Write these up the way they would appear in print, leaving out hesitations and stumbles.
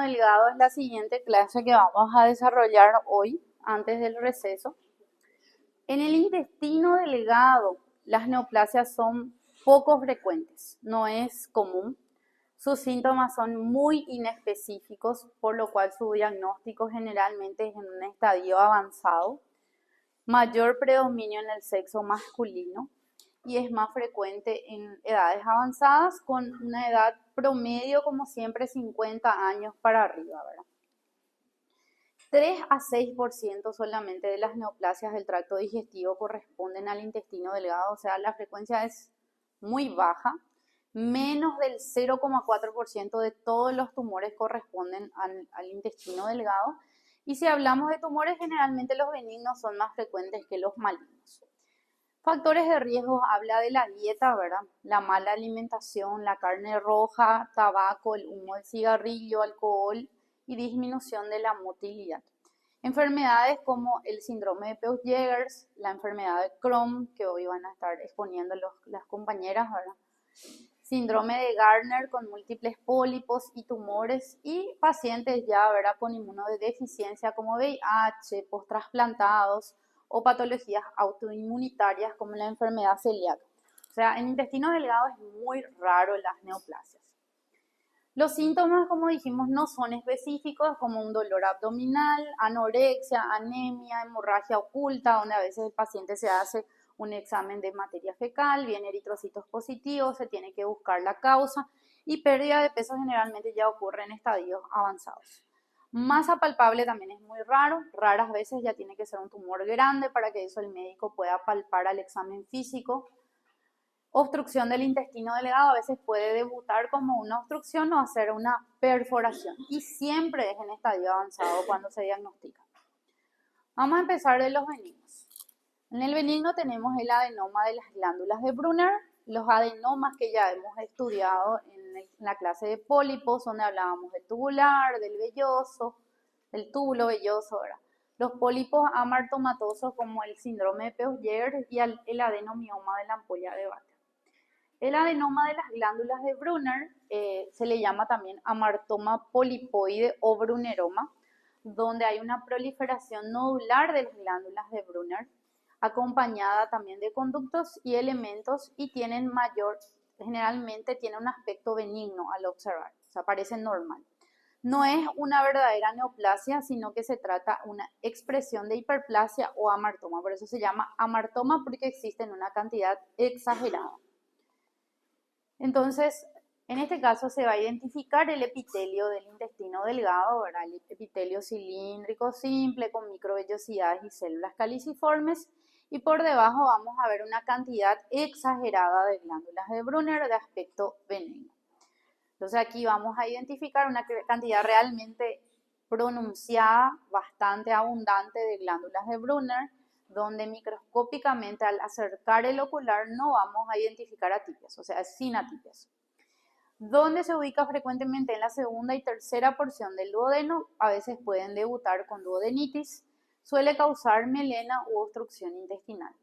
delgado es la siguiente clase que vamos a desarrollar hoy, antes del receso. En el intestino delgado, las neoplasias son poco frecuentes, no es común. Sus síntomas son muy inespecíficos, por lo cual su diagnóstico generalmente es en un estadio avanzado, mayor predominio en el sexo masculino y es más frecuente en edades avanzadas con una edad promedio, como siempre, 50 años para arriba, ¿verdad? 3 a 6% solamente de las neoplasias del tracto digestivo corresponden al intestino delgado, o sea, la frecuencia es muy baja. Menos del 0,4% de todos los tumores corresponden al intestino delgado. Y si hablamos de tumores, generalmente los benignos son más frecuentes que los malignos. Factores de riesgo, habla de la dieta, ¿verdad? La mala alimentación, la carne roja, tabaco, el humo del cigarrillo, alcohol y disminución de la motilidad. Enfermedades como el síndrome de Peutz-Jeghers, la enfermedad de Crohn, que hoy van a estar exponiendo las compañeras, ¿verdad? Síndrome de Gardner con múltiples pólipos y tumores y pacientes ya, ¿verdad?, con inmunodeficiencia como VIH, post-trasplantados o patologías autoinmunitarias como la enfermedad celíaca. O sea, en intestino delgado es muy raro las neoplasias. Los síntomas, como dijimos, no son específicos, como un dolor abdominal, anorexia, anemia, hemorragia oculta, donde a veces el paciente se hace un examen de materia fecal, viene eritrocitos positivos, se tiene que buscar la causa y pérdida de peso generalmente ya ocurre en estadios avanzados. Masa palpable también es muy raro, raras veces ya tiene que ser un tumor grande para que eso el médico pueda palpar al examen físico. Obstrucción del intestino delgado a veces puede debutar como una obstrucción o hacer una perforación y siempre es en estadio avanzado cuando se diagnostica. Vamos a empezar de los benignos. En el benigno tenemos el adenoma de las glándulas de Brunner, los adenomas que ya hemos estudiado en la clase de pólipos, donde hablábamos del tubular, del velloso, del túbulo velloso, ¿verdad? Los pólipos amartomatosos como el síndrome de Peutz-Jeghers y el adenomioma de la ampolla de Vater. El adenoma de las glándulas de Brunner se le llama también amartoma polipoide o brunneroma, donde hay una proliferación nodular de las glándulas de Brunner, acompañada también de conductos y elementos y generalmente tiene un aspecto benigno al observar, o sea, parece normal. No es una verdadera neoplasia, sino que se trata de una expresión de hiperplasia o amartoma, por eso se llama amartoma porque existe en una cantidad exagerada. Entonces, en este caso se va a identificar el epitelio del intestino delgado, ¿verdad? El epitelio cilíndrico simple con microvellosidades y células caliciformes. Y por debajo vamos a ver una cantidad exagerada de glándulas de Brunner de aspecto benigno. Entonces aquí vamos a identificar una cantidad realmente pronunciada, bastante abundante de glándulas de Brunner, donde microscópicamente al acercar el ocular no vamos a identificar atipias, o sea, sin atipias. Donde se ubica frecuentemente en la segunda y tercera porción del duodeno, a veces pueden debutar con duodenitis, suele causar melena u obstrucción intestinal.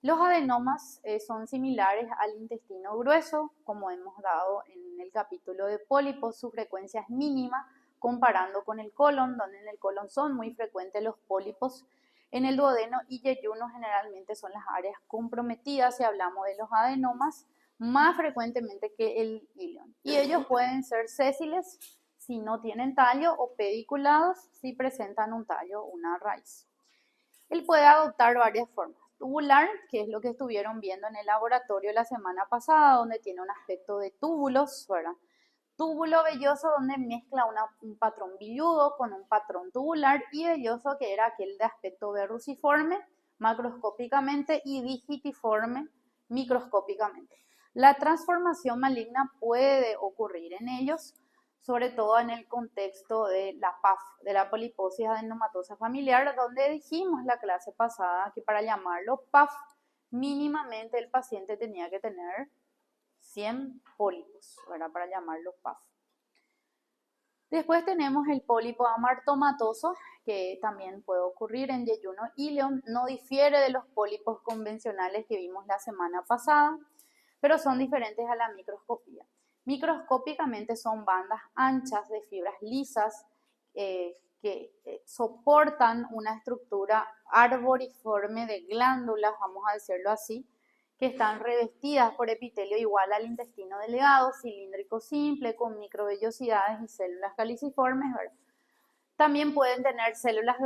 Los adenomas son similares al intestino grueso, como hemos dado en el capítulo de pólipos, su frecuencia es mínima comparando con el colon, donde en el colon son muy frecuentes los pólipos. En el duodeno y yeyuno generalmente son las áreas comprometidas si hablamos de los adenomas, más frecuentemente que el ilion. Y ellos pueden ser sésiles si no tienen tallo o pediculados si presentan un tallo o una raíz. Él puede adoptar varias formas. Tubular, que es lo que estuvieron viendo en el laboratorio la semana pasada, donde tiene un aspecto de túbulos, ¿verdad? Túbulo velloso, donde mezcla un patrón velludo con un patrón tubular, y velloso, que era aquel de aspecto verruciforme macroscópicamente y digitiforme microscópicamente. La transformación maligna puede ocurrir en ellos, sobre todo en el contexto de la PAF, de la poliposis adenomatosa familiar, donde dijimos la clase pasada que para llamarlo PAF, mínimamente el paciente tenía que tener 100 pólipos, ¿verdad? Para llamarlo PAF. Después tenemos el pólipo amartomatoso, que también puede ocurrir en yeyuno ilion, no difiere de los pólipos convencionales que vimos la semana pasada, pero son diferentes a la microscopía. Microscópicamente son bandas anchas de fibras lisas que soportan una estructura arboriforme de glándulas, vamos a decirlo así, que están revestidas por epitelio igual al intestino delgado, cilíndrico simple, con microvellosidades y células caliciformes, ¿verdad? También pueden tener células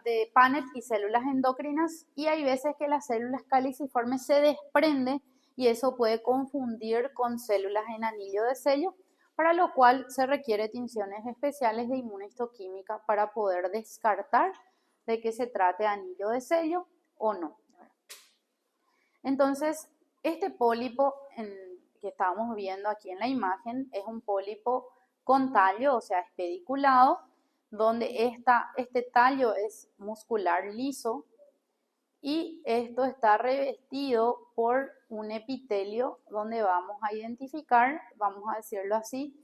de Paneth y células endocrinas, y hay veces que las células caliciformes se desprenden y eso puede confundir con células en anillo de sello, para lo cual se requiere tinciones especiales de inmunohistoquímica para poder descartar de que se trate de anillo de sello o no. Entonces, este pólipo que estamos viendo aquí en la imagen es un pólipo con tallo, o sea, es pediculado, donde este tallo es muscular liso y esto está revestido por un epitelio donde vamos a identificar, vamos a decirlo así,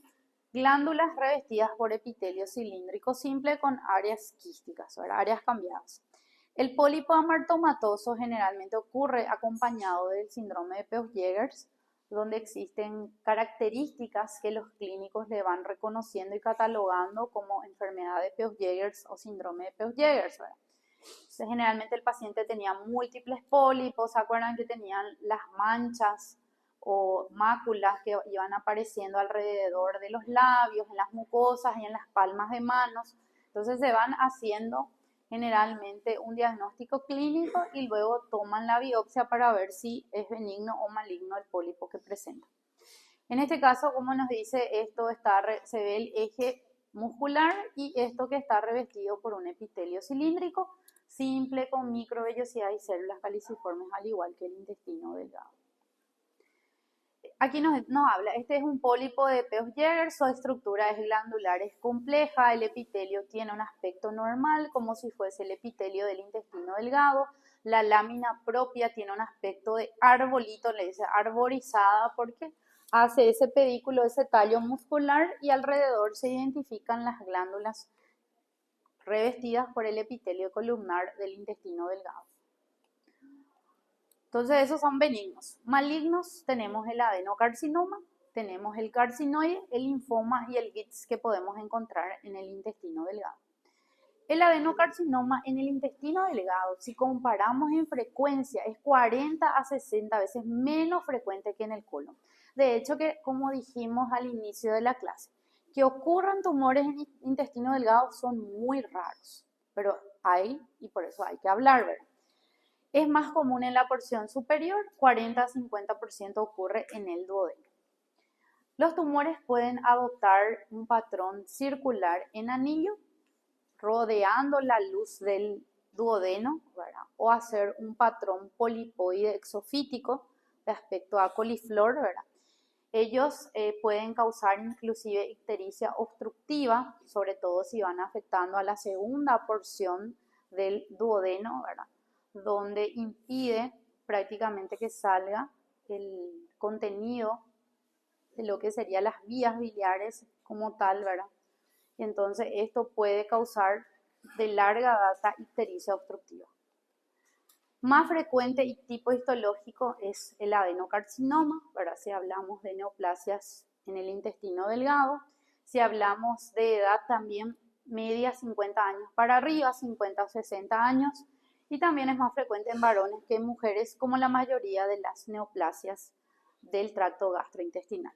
glándulas revestidas por epitelio cilíndrico simple con áreas quísticas, o áreas cambiadas. El pólipo amartomatoso generalmente ocurre acompañado del síndrome de Peutz-Jeghers, donde existen características que los clínicos le van reconociendo y catalogando como enfermedad de Peutz-Jeghers o síndrome de Peutz-Jeghers. Entonces, generalmente el paciente tenía múltiples pólipos, ¿se acuerdan que tenían las manchas o máculas que iban apareciendo alrededor de los labios, en las mucosas y en las palmas de manos? Entonces se van haciendo generalmente un diagnóstico clínico y luego toman la biopsia para ver si es benigno o maligno el pólipo que presenta. En este caso, como nos dice, se ve el eje muscular y esto que está revestido por un epitelio cilíndrico simple con microvellosidad y células caliciformes, al igual que el intestino delgado. Aquí nos habla, este es un pólipo de Peutz-Jeghers, su estructura es glandular, es compleja, el epitelio tiene un aspecto normal, como si fuese el epitelio del intestino delgado, la lámina propia tiene un aspecto de arbolito, le dice arborizada, porque hace ese pedículo, ese tallo muscular, y alrededor se identifican las glándulas revestidas por el epitelio columnar del intestino delgado. Entonces esos son benignos. Malignos tenemos el adenocarcinoma, tenemos el carcinoide, el linfoma y el GITS que podemos encontrar en el intestino delgado. El adenocarcinoma en el intestino delgado, si comparamos en frecuencia, es 40 a 60 veces menos frecuente que en el colon. De hecho, que como dijimos al inicio de la clase, que ocurran tumores en el intestino delgado son muy raros, pero hay, y por eso hay que hablar, ¿verdad? Es más común en la porción superior, 40 a 50% ocurre en el duodeno. Los tumores pueden adoptar un patrón circular en anillo, rodeando la luz del duodeno, ¿verdad? O hacer un patrón polipoide exofítico de aspecto a coliflor, ¿verdad? Ellos pueden causar inclusive ictericia obstructiva, sobre todo si van afectando a la segunda porción del duodeno, ¿verdad? Donde impide prácticamente que salga el contenido de lo que serían las vías biliares como tal, ¿verdad? Y entonces esto puede causar de larga data ictericia obstructiva. Más frecuente y tipo histológico es el adenocarcinoma, ¿verdad? Si hablamos de neoplasias en el intestino delgado, si hablamos de edad también media 50 años para arriba, 50 o 60 años, y también es más frecuente en varones que en mujeres, como la mayoría de las neoplasias del tracto gastrointestinal.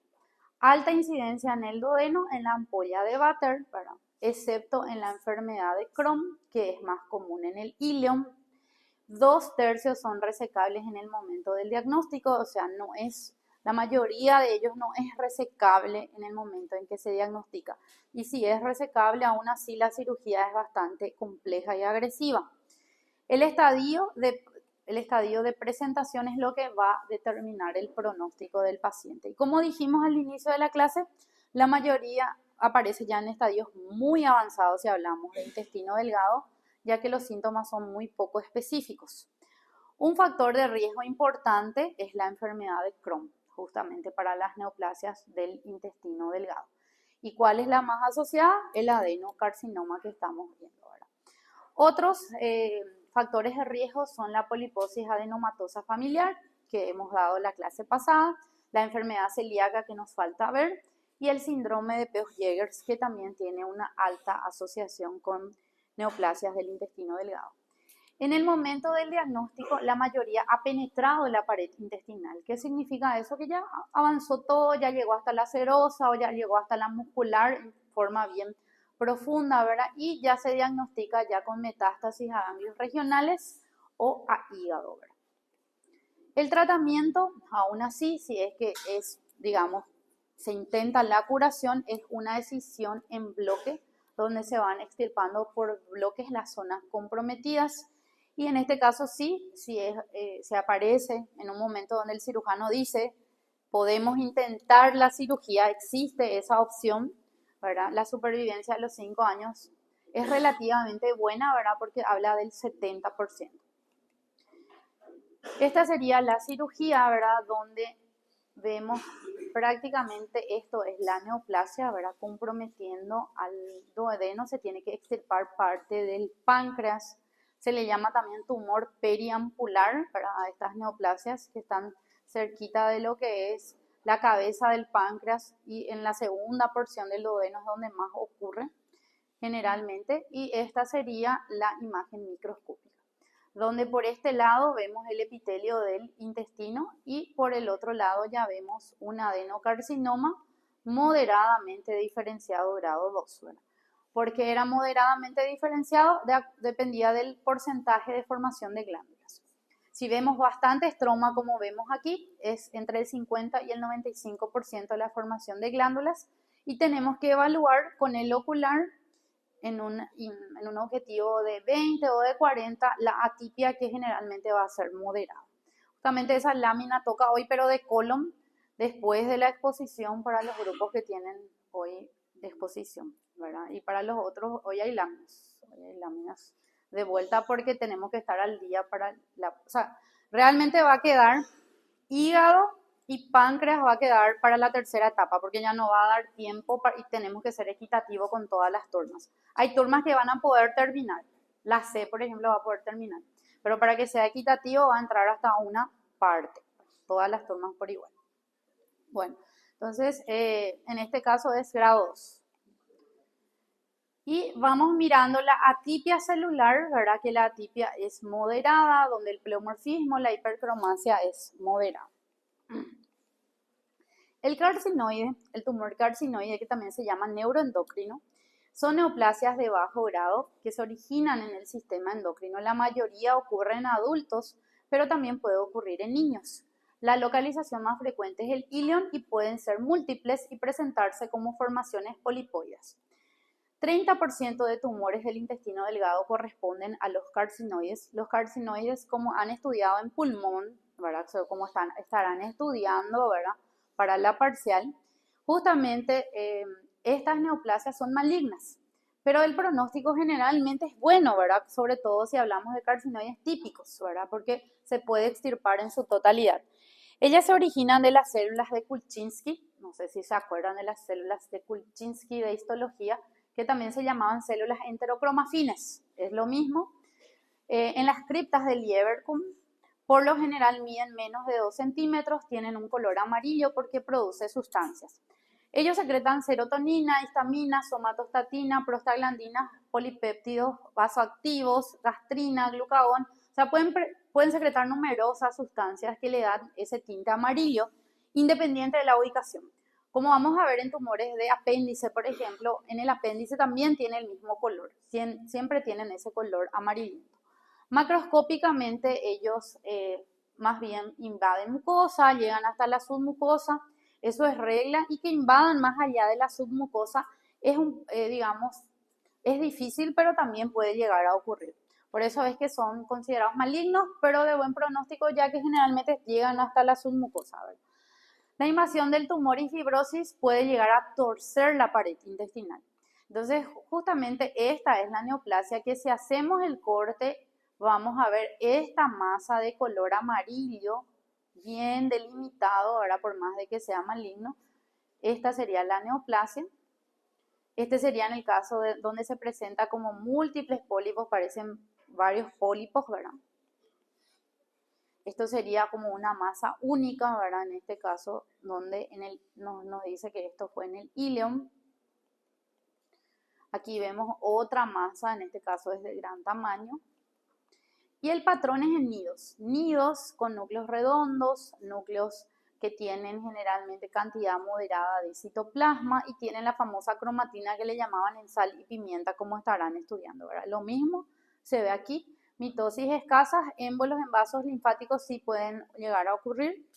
Alta incidencia en el duodeno, en la ampolla de Vater, ¿verdad? Excepto en la enfermedad de Crohn, que es más común en el ileum. 2/3 son resecables en el momento del diagnóstico, o sea, la mayoría de ellos no es resecable en el momento en que se diagnostica. Y si es resecable, aún así la cirugía es bastante compleja y agresiva. El estadio de presentación es lo que va a determinar el pronóstico del paciente. Y como dijimos al inicio de la clase, la mayoría aparece ya en estadios muy avanzados si hablamos de intestino delgado, ya que los síntomas son muy poco específicos. Un factor de riesgo importante es la enfermedad de Crohn, justamente para las neoplasias del intestino delgado. ¿Y cuál es la más asociada? El adenocarcinoma que estamos viendo ahora. Otros factores de riesgo son la poliposis adenomatosa familiar, que hemos dado la clase pasada, la enfermedad celíaca que nos falta ver y el síndrome de Peutz-Jeghers, que también tiene una alta asociación con neoplasias del intestino delgado. En el momento del diagnóstico, la mayoría ha penetrado la pared intestinal. ¿Qué significa eso? Que ya avanzó todo, ya llegó hasta la serosa o ya llegó hasta la muscular en forma bien profunda, ¿verdad? Y ya se diagnostica ya con metástasis a ganglios regionales o a hígado, ¿verdad? El tratamiento, aún así, si es que es, digamos, se intenta la curación, es una decisión en bloque, donde se van extirpando por bloques las zonas comprometidas. Y en este caso sí, si se aparece en un momento donde el cirujano dice, podemos intentar la cirugía, existe esa opción, ¿verdad? La supervivencia a los 5 años es relativamente buena, ¿verdad? Porque habla del 70%. Esta sería la cirugía, ¿verdad? Donde vemos prácticamente esto es la neoplasia, ¿verdad? Comprometiendo al duodeno, se tiene que extirpar parte del páncreas. Se le llama también tumor periampular, ¿verdad? A estas neoplasias que están cerquita de lo que es la cabeza del páncreas y en la segunda porción del duodeno es donde más ocurre generalmente. Y esta sería la imagen microscópica, donde por este lado vemos el epitelio del intestino y por el otro lado ya vemos un adenocarcinoma moderadamente diferenciado grado 2. ¿Verdad? Porque era moderadamente diferenciado, dependía del porcentaje de formación de glándulas. Si vemos bastante estroma, como vemos aquí, es entre el 50 y el 95% de la formación de glándulas y tenemos que evaluar con el ocular en un objetivo de 20 o de 40, la atipia que generalmente va a ser moderada. Justamente esa lámina toca hoy, pero de colon, después de la exposición para los grupos que tienen hoy de exposición, ¿verdad? Y para los otros, hoy hay láminas de vuelta porque tenemos que estar al día para o sea, realmente va a quedar hígado y páncreas va a quedar para la tercera etapa porque ya no va a dar tiempo y tenemos que ser equitativos con todas las turmas. Hay turmas que van a poder terminar, la C por ejemplo va a poder terminar, pero para que sea equitativo va a entrar hasta una parte, todas las turmas por igual. Bueno, entonces en este caso es grado 2. Y vamos mirando la atipia celular, ¿verdad? Que la atipia es moderada, donde el pleomorfismo, la hipercromasia es moderada. El carcinoide, el tumor carcinoide, que también se llama neuroendocrino, son neoplasias de bajo grado que se originan en el sistema endocrino. La mayoría ocurre en adultos, pero también puede ocurrir en niños. La localización más frecuente es el ilion y pueden ser múltiples y presentarse como formaciones polipoides. 30% de tumores del intestino delgado corresponden a los carcinoides. Los carcinoides, como han estudiado en pulmón, ¿verdad? Como estarán estudiando, ¿verdad? Para la parcial, justamente estas neoplasias son malignas, pero el pronóstico generalmente es bueno, ¿verdad? Sobre todo si hablamos de carcinoides típicos, ¿verdad? Porque se puede extirpar en su totalidad. Ellas se originan de las células de Kulchinsky, no sé si se acuerdan de las células de Kulchinsky de histología, que también se llamaban células enterocromafines, es lo mismo. En las criptas del Lieberkühn, por lo general miden menos de 2 centímetros, tienen un color amarillo porque produce sustancias. Ellos secretan serotonina, histamina, somatostatina, prostaglandinas, polipéptidos vasoactivos, gastrina, glucagón. O sea, pueden secretar numerosas sustancias que le dan ese tinte amarillo, independiente de la ubicación. Como vamos a ver en tumores de apéndice, por ejemplo, en el apéndice también tiene el mismo color, siempre tienen ese color amarillento. Macroscópicamente ellos más bien invaden mucosa, llegan hasta la submucosa, eso es regla, y que invadan más allá de la submucosa es, digamos, es difícil, pero también puede llegar a ocurrir. Por eso es que son considerados malignos, pero de buen pronóstico, ya que generalmente llegan hasta la submucosa, ¿verdad? La invasión del tumor y fibrosis puede llegar a torcer la pared intestinal. Entonces, justamente esta es la neoplasia que si hacemos el corte, vamos a ver esta masa de color amarillo, bien delimitado, ahora por más de que sea maligno. Esta sería la neoplasia. Este sería en el caso de donde se presenta como múltiples pólipos, parecen varios pólipos, ¿verdad? Esto sería como una masa única, ¿verdad? En este caso, donde nos dice que esto fue en el íleon. Aquí vemos otra masa, en este caso es de gran tamaño. Y el patrón es en nidos. Nidos con núcleos redondos, núcleos que tienen generalmente cantidad moderada de citoplasma y tienen la famosa cromatina que le llamaban en sal y pimienta, como estarán estudiando, ¿verdad? Lo mismo se ve aquí. Mitosis escasas, émbolos en vasos linfáticos sí pueden llegar a ocurrir.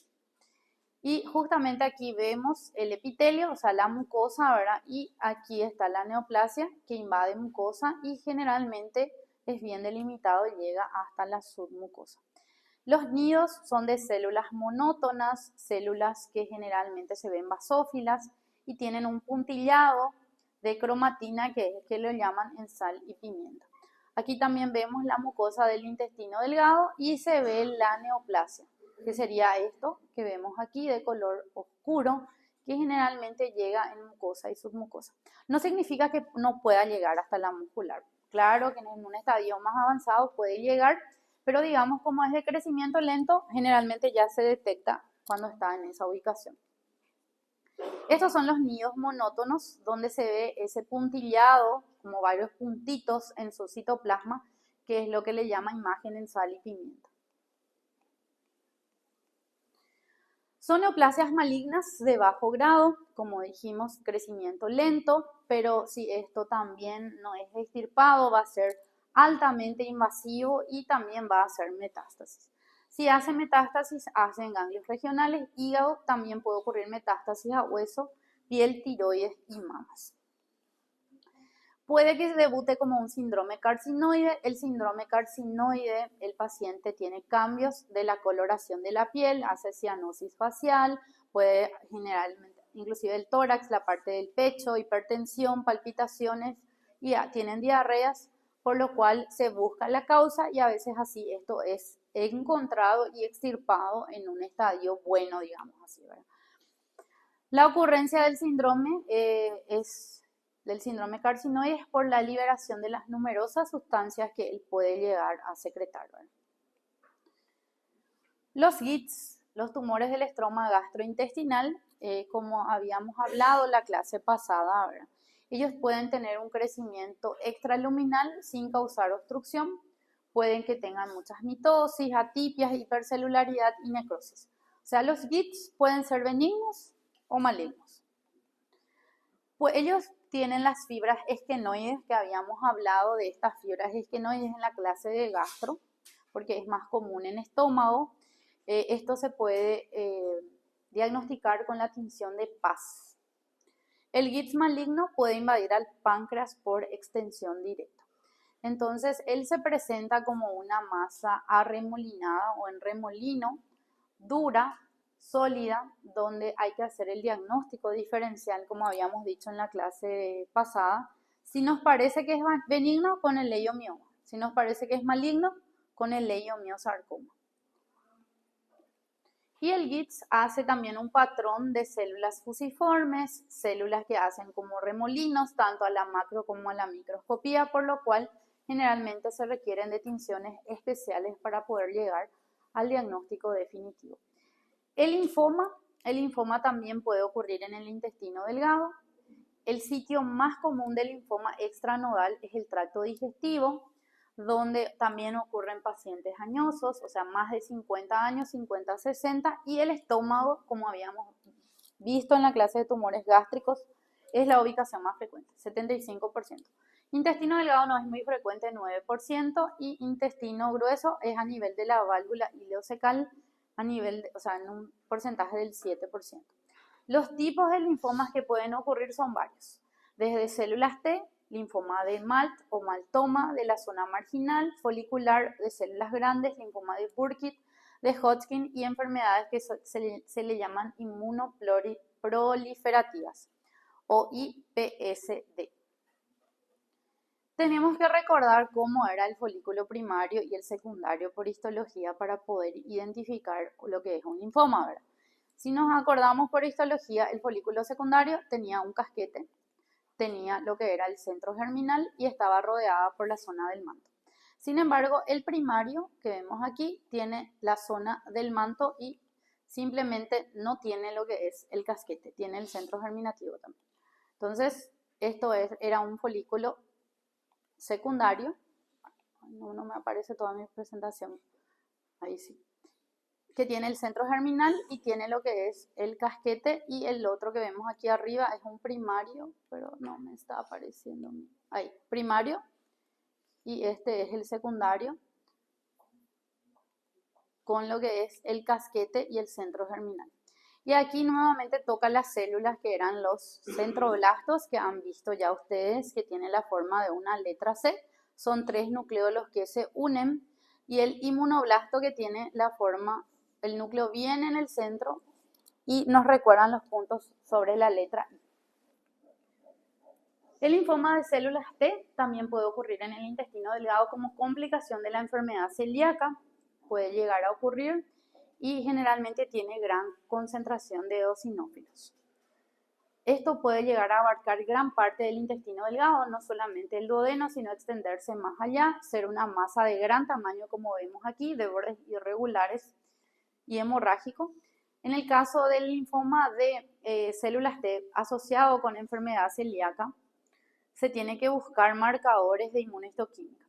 Y justamente aquí vemos el epitelio, o sea, la mucosa, ¿verdad? Y aquí está la neoplasia que invade mucosa y generalmente es bien delimitado y llega hasta la submucosa. Los nidos son de células monótonas, células que generalmente se ven basófilas y tienen un puntillado de cromatina que lo llaman en sal y pimienta. Aquí también vemos la mucosa del intestino delgado y se ve la neoplasia, que sería esto que vemos aquí de color oscuro, que generalmente llega en mucosa y submucosa. No significa que no pueda llegar hasta la muscular. Claro que en un estadio más avanzado puede llegar, pero digamos como es de crecimiento lento, generalmente ya se detecta cuando está en esa ubicación. Estos son los nidos monótonos donde se ve ese puntillado, como varios puntitos en su citoplasma, que es lo que le llama imagen en sal y pimienta. Son neoplasias malignas de bajo grado, como dijimos, crecimiento lento, pero si esto también no es extirpado, va a ser altamente invasivo y también va a hacer metástasis. Si hace metástasis, hace en ganglios regionales, hígado, también puede ocurrir metástasis a hueso, piel, tiroides y mamas. Puede que debute como un síndrome carcinoide. El síndrome carcinoide, el paciente tiene cambios de la coloración de la piel, hace cianosis facial, puede generalmente, inclusive el tórax, la parte del pecho, hipertensión, palpitaciones y tienen diarreas, por lo cual se busca la causa y a veces así esto es encontrado y extirpado en un estadio bueno, digamos así, ¿verdad? La ocurrencia del síndrome del síndrome carcinoide es por la liberación de las numerosas sustancias que él puede llegar a secretar, ¿verdad? Los GITS, los tumores del estroma gastrointestinal, como habíamos hablado la clase pasada, ¿verdad? Ellos pueden tener un crecimiento extraluminal sin causar obstrucción, pueden que tengan muchas mitosis, atipias, hipercelularidad y necrosis. O sea, los GITS pueden ser benignos o malignos. Pues ellos tienen las fibras esquenoides, que habíamos hablado de estas fibras esquenoides en la clase de gastro, porque es más común en estómago. Esto se puede diagnosticar con la tinción de Paz. El GITS maligno puede invadir al páncreas por extensión directa. Entonces, él se presenta como una masa arremolinada o en remolino, dura, sólida, donde hay que hacer el diagnóstico diferencial, como habíamos dicho en la clase pasada. Si nos parece que es benigno, con el leiomioma. Si nos parece que es maligno, con el leiomiosarcoma. Y el GITS hace también un patrón de células fusiformes, células que hacen como remolinos, tanto a la macro como a la microscopía, por lo cual generalmente se requieren de tinciones especiales para poder llegar al diagnóstico definitivo. El linfoma también puede ocurrir en el intestino delgado. El sitio más común del linfoma extranodal es el tracto digestivo, donde también ocurren pacientes añosos, o sea, más de 50 años, 50 60, y el estómago, como habíamos visto en la clase de tumores gástricos, es la ubicación más frecuente, 75%. Intestino delgado no es muy frecuente, 9%, y intestino grueso es a nivel de la válvula ileocecal, a nivel, o sea, en un porcentaje del 7%. Los tipos de linfomas que pueden ocurrir son varios, desde células T, linfoma de Malt o maltoma de la zona marginal, folicular de células grandes, linfoma de Burkitt, de Hodgkin y enfermedades que se le llaman inmunoproliferativas o IPSD. Tenemos que recordar cómo era el folículo primario y el secundario por histología para poder identificar lo que es un linfoma, ¿verdad? Si nos acordamos por histología, el folículo secundario tenía un casquete, tenía lo que era el centro germinal y estaba rodeada por la zona del manto. Sin embargo, el primario que vemos aquí tiene la zona del manto y simplemente no tiene lo que es el casquete, tiene el centro germinativo también. Entonces, era un folículo secundario. No me aparece toda mi presentación. Ahí sí. Que tiene el centro germinal y tiene lo que es el casquete, y el otro que vemos aquí arriba es un primario, pero no me está apareciendo. Ahí, primario, y este es el secundario con lo que es el casquete y el centro germinal. Y aquí nuevamente toca las células que eran los centroblastos, que han visto ya ustedes que tiene la forma de una letra C. Son 3 núcleos que se unen, y el inmunoblasto que tiene la forma, el núcleo viene en el centro y nos recuerdan los puntos sobre la letra I. El linfoma de células T también puede ocurrir en el intestino delgado como complicación de la enfermedad celíaca. Puede llegar a ocurrir y generalmente tiene gran concentración de eosinófilos. Esto puede llegar a abarcar gran parte del intestino delgado, no solamente el duodeno, sino extenderse más allá, ser una masa de gran tamaño como vemos aquí, de bordes irregulares y hemorrágico. En el caso del linfoma de células T asociado con enfermedad celíaca, se tiene que buscar marcadores de inmunohistoquímica.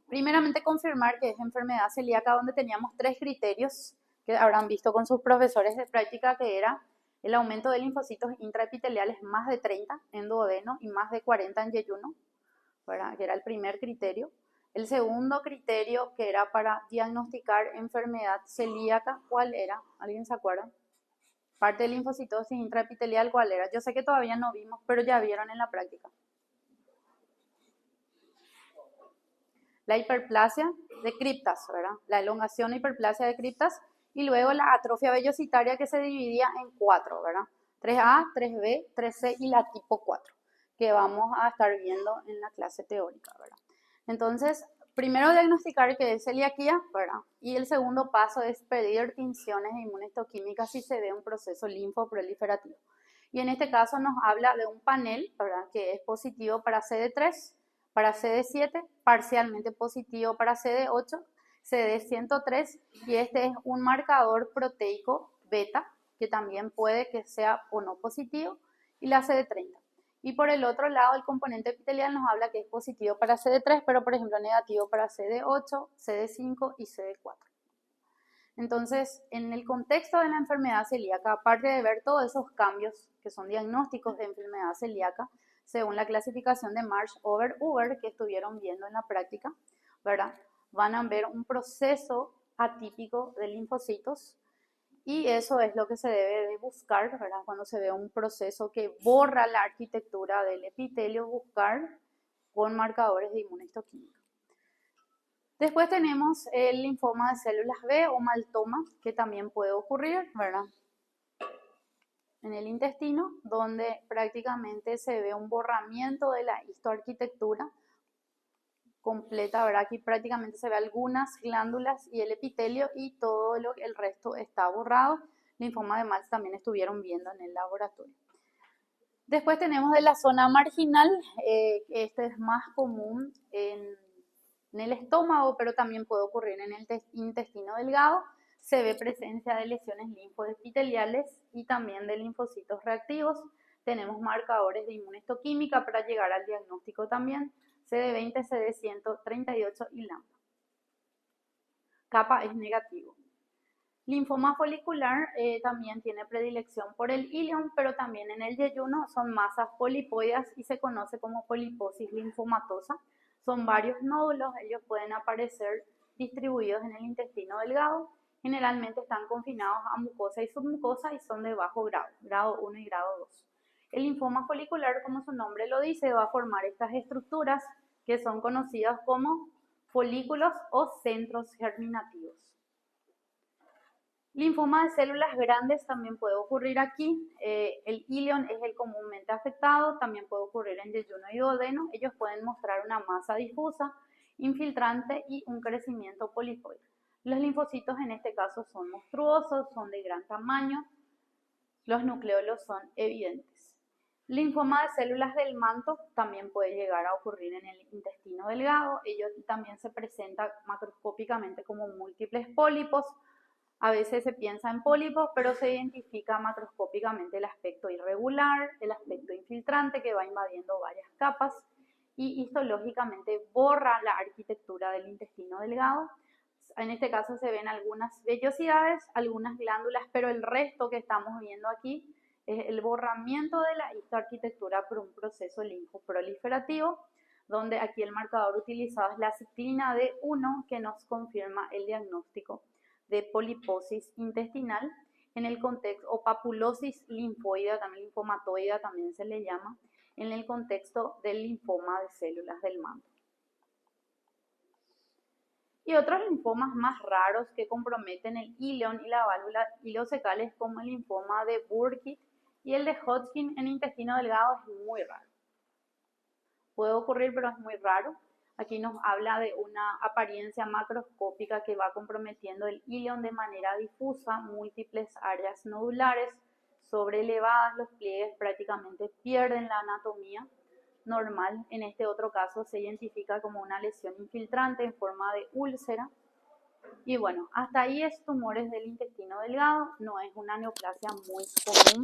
Primeramente, confirmar que es enfermedad celíaca, donde teníamos 3 criterios que habrán visto con sus profesores de práctica, que era el aumento de linfocitos intraepiteliales más de 30 en duodeno y más de 40 en yeyuno, ¿verdad? Que era el primer criterio. El segundo criterio, que era para diagnosticar enfermedad celíaca, ¿cuál era? ¿Alguien se acuerda? Parte de linfocitosis intraepitelial, ¿cuál era? Yo sé que todavía no vimos, pero ya vieron en la práctica. La hiperplasia de criptas, ¿verdad? La elongación e hiperplasia de criptas, y luego la atrofia vellositaria, que se dividía en 4, ¿verdad? 3A, 3B, 3C y la tipo 4, que vamos a estar viendo en la clase teórica, ¿verdad? Entonces, primero diagnosticar que es celiaquía, ¿verdad? Y el segundo paso es pedir tinciones de inmunohistoquímica si se ve un proceso linfoproliferativo. Y en este caso nos habla de un panel, ¿verdad? Que es positivo para CD3, para CD7, parcialmente positivo para CD8, CD103, y este es un marcador proteico beta, que también puede que sea o no positivo, y la CD30. Y por el otro lado, el componente epitelial nos habla que es positivo para CD3, pero por ejemplo negativo para CD8, CD5 y CD4. Entonces, en el contexto de la enfermedad celíaca, aparte de ver todos esos cambios que son diagnósticos de enfermedad celíaca, según la clasificación de Marsh-Over-Uber que estuvieron viendo en la práctica, ¿verdad? Van a ver un proceso atípico de linfocitos, y eso es lo que se debe de buscar, ¿verdad? Cuando se ve un proceso que borra la arquitectura del epitelio, buscar con marcadores de inmunohistoquímica. Después tenemos el linfoma de células B o maltoma, que también puede ocurrir, ¿verdad? En el intestino, donde prácticamente se ve un borramiento de la histoarquitectura completa, ¿verdad? Aquí prácticamente se ve algunas glándulas y el epitelio, y todo el resto está borrado. Linfoma de Maltz también estuvieron viendo en el laboratorio. Después tenemos de la zona marginal, este es más común en el estómago, pero también puede ocurrir en el intestino delgado. Se ve presencia de lesiones linfoepiteliales y también de linfocitos reactivos. Tenemos marcadores de inmunohistoquímica para llegar al diagnóstico también, CD20, CD138 y lambda. Kappa es negativo. Linfoma folicular también tiene predilección por el ilion, pero también en el yeyuno son masas polipoideas y se conoce como poliposis linfomatosa. Son varios nódulos, ellos pueden aparecer distribuidos en el intestino delgado. Generalmente están confinados a mucosa y submucosa y son de bajo grado, grado 1 y grado 2. El linfoma folicular, como su nombre lo dice, va a formar estas estructuras que son conocidas como folículos o centros germinativos. Linfoma de células grandes también puede ocurrir aquí. El ilion es el comúnmente afectado, también puede ocurrir en yeyuno y duodeno. Ellos pueden mostrar una masa difusa, infiltrante y un crecimiento polipoide. Los linfocitos en este caso son monstruosos, son de gran tamaño. Los nucleolos son evidentes. Linfoma de células del manto también puede llegar a ocurrir en el intestino delgado. Ello también se presenta macroscópicamente como múltiples pólipos. A veces se piensa en pólipos, pero se identifica macroscópicamente el aspecto irregular, el aspecto infiltrante que va invadiendo varias capas y histológicamente borra la arquitectura del intestino delgado. En este caso se ven algunas vellosidades, algunas glándulas, pero el resto que estamos viendo aquí es el borramiento de la histoarquitectura por un proceso linfoproliferativo, donde aquí el marcador utilizado es la ciclina D1 que nos confirma el diagnóstico de poliposis intestinal en el contexto, o papulosis linfoide, también linfomatoide también se le llama, en el contexto del linfoma de células del manto. Y otros linfomas más raros que comprometen el íleon y la válvula ileocecales, como el linfoma de Burkitt y el de Hodgkin en intestino delgado, es muy raro. Puede ocurrir, pero es muy raro. Aquí nos habla de una apariencia macroscópica que va comprometiendo el íleon de manera difusa, múltiples áreas nodulares sobreelevadas, los pliegues prácticamente pierden la anatomía normal. En este otro caso se identifica como una lesión infiltrante en forma de úlcera. Y bueno, hasta ahí es tumores del intestino delgado, no es una neoplasia muy común.